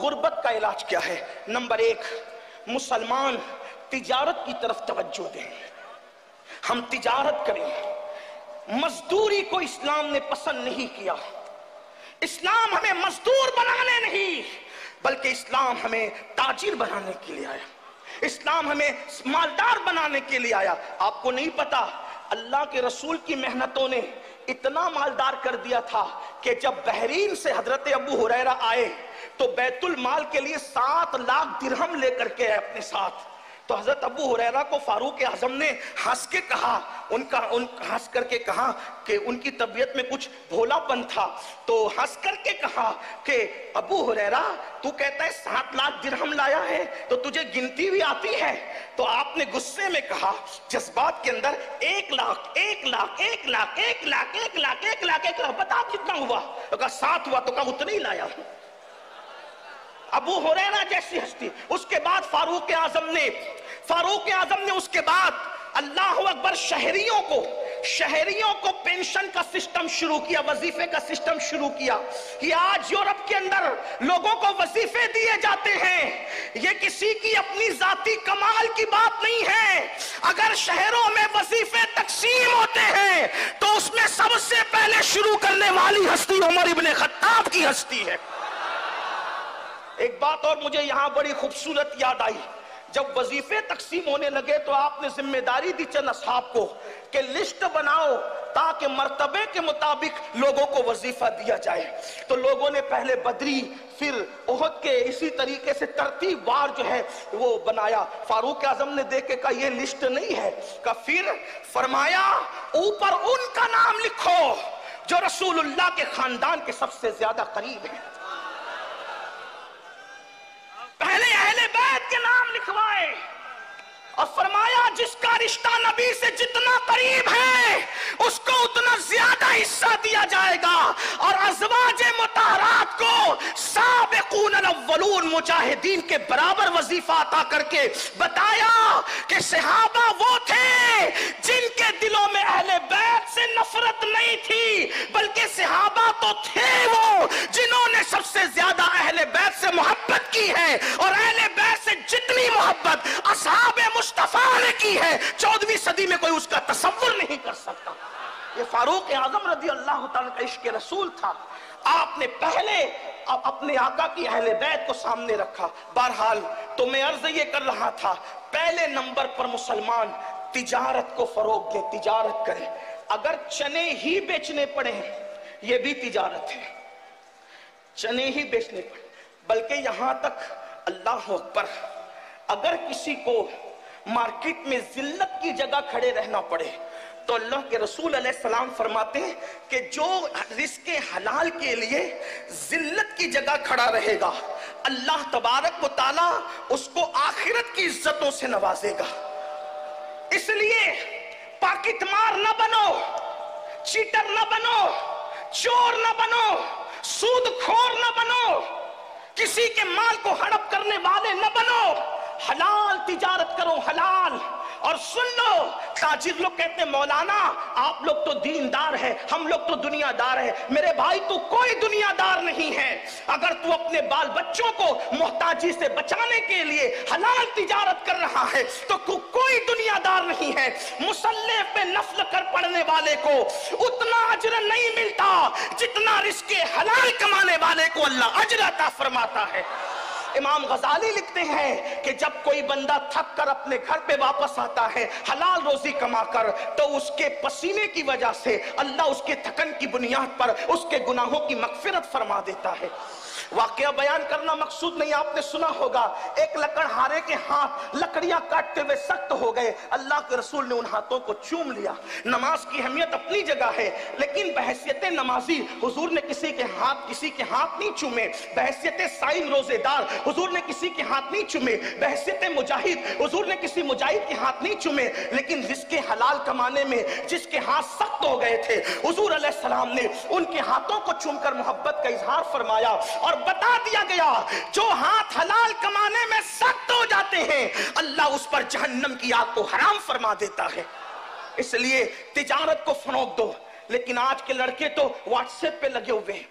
غربت کا علاج کیا ہے؟ نمبر ایک، مسلمان تجارت کی طرف توجہ دیں، ہم تجارت کریں۔ مزدوری کو اسلام نے پسند نہیں کیا، اسلام ہمیں مزدور بنانے نہیں بلکہ اسلام ہمیں تاجر بنانے کے لیے آیا، اسلام ہمیں مالدار بنانے کے لیے آیا۔ آپ کو نہیں پتا اللہ کے رسول کی محنتوں نے اتنا مالدار کر دیا تھا کہ جب بحرین سے حضرت ابو ہریرہ آئے تو بیت المال کے لیے 7 لاکھ درہم لے کر کے آئے اپنے ساتھ۔ تو حضرت ابو ہریرہ کو فاروق اعظم نے ہنس کے کہا، ہنس کر کے کہا کہ ان کی طبیعت میں کچھ بھولا پن تھا، تو ہنس کر کے کہا کہ ابو ہریرہ تو کہتا ہے 7 لاکھ درہم لایا ہے تو تجھے گنتی بھی آتی ہے؟ تو آپ نے غصے میں کہا جذبات کے اندر 1 لاکھ 1 لاکھ 1 لاکھ 1 لاکھ 1 لاکھ 1 لاکھ 1 لاکھ، بتا کتنا ہوا؟ تو کہا 7 ہوا، تو کہا اتنا ہی لایا ہوں۔ ابو ہریرہ جیسی ہستی۔ اس کے بعد فاروق اعظم نے اس کے بعد اللہ اکبر شہریوں کو پینشن کا سسٹم شروع کیا، وظیفے کا سسٹم شروع کیا۔ یہ آج یورپ کے اندر لوگوں کو وظیفے دیے جاتے ہیں، یہ کسی کی اپنی ذاتی کمال کی بات نہیں ہے۔ اگر شہروں میں وظیفے تقسیم ہوتے ہیں تو اس میں سب سے پہلے شروع کرنے والی ہستی عمر ابن خطاب کی ہستی ہے۔ ایک بات اور مجھے یہاں بڑی خوبصورت یاد آئی، جب وظیفے تقسیم ہونے لگے تو آپ نے ذمہ داری دی چند اصحاب کو کہ لسٹ بناؤ تاکہ مرتبے کے مطابق لوگوں کو وظیفہ دیا جائے۔ تو لوگوں نے پہلے بدری پھر احد کے اسی طریقے سے ترتیب وار جو ہے وہ بنایا۔ فاروق اعظم نے دیکھ کے کہا یہ لسٹ نہیں ہے، کہا پھر فرمایا اوپر ان کا نام لکھو جو رسول اللہ کے خاندان کے سب سے زیادہ قریب ہیں۔ پہلے اہل بیت کے نام لکھوائے اور فرمایا جس کا رشتہ نبی سے جتنا قریب ہے اس کو اتنا زیادہ حصہ دیا جائے گا، اور ازواج مطہرات کو سابقون الاولون مجاہدین کے برابر وظیفہ عطا کر کے بتایا کہ صحابہ وہ تھے جن کے دلوں میں اہل بیت سے نفرت نہیں تھی، بلکہ صحابہ تو تھے وہ جنہوں نے سب سے زیادہ اہل بیت سے محبت کی ہے، اور اہل بیت سے جتنی محبت اصحاب مصطفیٰ نے کی ہے 14ویں صدی میں کوئی اس کا تصور نہیں کر سکتا۔ یہ فاروق اعظم رضی اللہ تعالیٰ کا عشق رسول تھا۔ آپ نے پہلے اپنے آقا کی اہل بیت کو سامنے رکھا۔ بہرحال تو میں عرض یہ کر رہا تھا، پہلے نمبر پر مسلمان تجارت کو فروغ دیں، تجارت کریں۔ اگر چنے ہی بیچنے پڑے یہ بھی تجارت ہے، چنے ہی بیچنے پڑے، بلکہ یہاں تک اللہ اکبر اگر کسی کو مارکیٹ میں ذلت کی جگہ کھڑے رہنا پڑے تو اللہ کے رسول علیہ السلام فرماتے ہیں کہ جو رزق حلال کے لیے ذلت کی جگہ کھڑا رہے گا اللہ تبارک و تعالی اس کو آخرت کی عزتوں سے نوازے گا۔ اس لیے پاکٹ مار نہ بنو، چیٹر نہ بنو، چور نہ بنو، سود خور نہ بنو، کسی کے مال کو ہڑپ کرنے والے نہ بنو، حلال تجارت کرو، حلال۔ اور سن لو، تاجر لوگ کہتے ہیں مولانا آپ لوگ تو دیندار ہیں، ہم لوگ تو دنیا دار ہیں۔ میرے بھائی تو کوئی دنیا دار نہیں ہے۔ اگر تو اپنے بال بچوں کو محتاجی سے بچانے کے لیے حلال تجارت کر رہا ہے تو کوئی دنیا دار نہیں ہے۔ مصلی پہ نفل کر پڑھنے والے کو اتنا اجر نہیں ملتا جتنا رزق حلال کمانے والے کو اللہ اجر عطا فرماتا ہے۔ امام غزالی لکھتے ہیں کہ جب کوئی بندہ تھک کر اپنے گھر پہ واپس آتا ہے حلال روزی کما کر تو اس کے پسینے کی وجہ سے اللہ اس کے تھکن کی بنیاد پر اس کے گناہوں کی مغفرت فرما دیتا ہے۔ واقعہ بیان کرنا مقصود نہیں، آپ نے سنا ہوگا ایک لکڑہارے کے ہاتھ لکڑیاں کاٹتے ہوئے سخت ہو گئے، اللہ کے رسول نے ان ہاتھوں کو چوم لیا۔ نماز کی اہمیت اپنی جگہ ہے لیکن بحیثیت نمازی حضور نے کسی کے ہاتھ نہیں چومے، بحیثیت صائم روزے دار حضور نے کسی کے ہاتھ نہیں چومے، بحیثیت مجاہد حضور نے کسی مجاہد کے ہاتھ نہیں چومے، لیکن رزق حلال کمانے میں جس کے ہاتھ سخت ہو گئے تھے حضور علیہ السلام نے ان کے ہاتھوں کو چوم کر محبت کا اظہار فرمایا اور بتا دیا گیا جو ہاتھ حلال کمانے میں سخت ہو جاتے ہیں اللہ اس پر جہنم کی آگ کو حرام فرما دیتا ہے۔ اس لیے تجارت کو فروغ دو۔ لیکن آج کے لڑکے تو واٹس ایپ پہ لگے ہوئے ہیں،